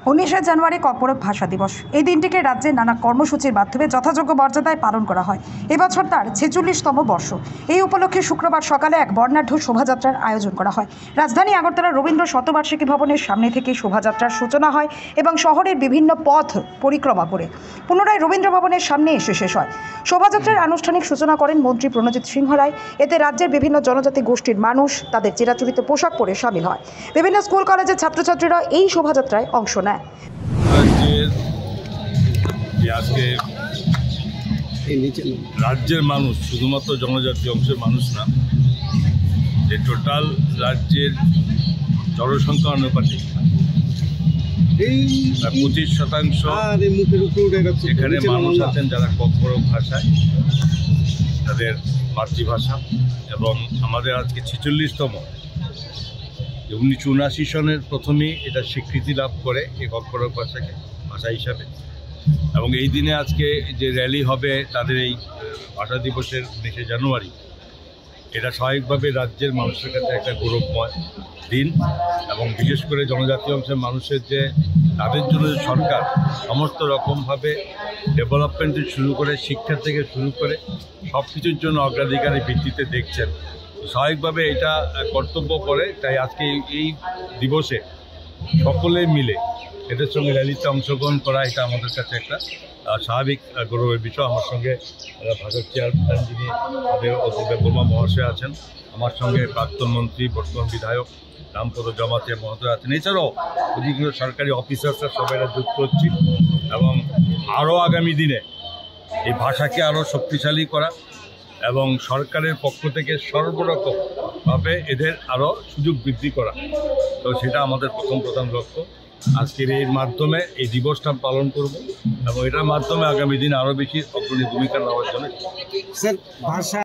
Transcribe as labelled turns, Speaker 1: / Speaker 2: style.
Speaker 1: 19শে জানুয়ারি corporate ভাষা দিবস। এই দিনটিকে রাজ্যের নানা কর্মসূচির মাধ্যমে যথাযোগ্য মর্যাদায় পালন করা হয়। এবছর তার 46তম বর্ষ। এই উপলক্ষে শুক্রবার সকালে এক বর্ণাঢ্য শোভাযাত্রার আয়োজন করা হয়। রাজধানী আগরতলার রবীন্দ্র শতবার্ষিকী ভবনের সামনে থেকে শোভাযাত্রার সূচনা হয় এবং শহরের বিভিন্ন পথ পরিক্রমা করে পুনরায় রবীন্দ্র ভবনের সামনে এসে শেষ হয়। শোভাযাত্রার আনুষ্ঠানিক সূচনা করেন মন্ত্রী প্রণজিৎ সিংহ রায়। এতে রাজ্যের বিভিন্ন জনজাতি গোষ্ঠীর মানুষ তাদের চিরাচরিত পোশাক পরে সামিল হয়। বিভিন্ন স্কুল কলেজের ছাত্রছাত্রীরা এই শোভাযাত্রায় অংশ নেয়।
Speaker 2: রাজ্যের মানুষ শুধুমাত্র জনজাতি অংশের মানুষ না, যে টোটাল রাজ্যের জনসংখ্যা অনুপাতে 25% এখানে মানুষ আছেন যারা কর্পোরেট ভাষায় তাদের মাতৃভাষা, এবং আমাদের আজকে 46তম 1979 সনের প্রথমেই এটা স্বীকৃতি লাভ করে এই কর্পোরেট ভাষাকে ভাষা হিসাবে। এবং এই দিনে আজকে যে র্যালি হবে তাদের এই ভাষা দিবসের 19শে জানুয়ারি, এটা স্বাভাবিকভাবে রাজ্যের মানুষের কাছে একটা গৌরবময় দিন। এবং বিশেষ করে জনজাতি অংশের মানুষের যে তাদের জন্য সরকার সমস্ত রকমভাবে ডেভেলপমেন্ট থেকে শুরু করে শিক্ষা থেকে শুরু করে সব কিছুর জন্য অগ্রাধিকারের ভিত্তিতে দেখছেন, স্বাভাবিকভাবে এটা কর্তব্য করে। তাই আজকে এই দিবসে সকলে মিলে এদের সঙ্গে র্যালিতে অংশগ্রহণ করা, এটা আমাদের কাছে একটা স্বাভাবিক গৌরবের বিষয়। আমার সঙ্গে ভারত চেয়ারম্যান যিনি আমাদের অধ্যাপক বর্মা মহাশয় আছেন, আমার সঙ্গে প্রাক্তন মন্ত্রী বর্তমান বিধায়ক রামপদ জমাতিয়া মহোদয় আছেন, এছাড়াও অধিকৃত সরকারি অফিসার্সরা সবাইরা যুক্ত হচ্ছি। এবং আরও আগামী দিনে এই ভাষাকে আরও শক্তিশালী করা এবং সরকারের পক্ষ থেকে সর্বরকমভাবে এদের আরও সুযোগ বৃদ্ধি করা, তো সেটা আমাদের প্রধান লক্ষ্য। আজকের এর মাধ্যমে এই দিবসটা পালন করব এবং এটার মাধ্যমে আগামী দিনে আরও বেশি অগ্রণী ভূমিকা নেওয়ার জন্য।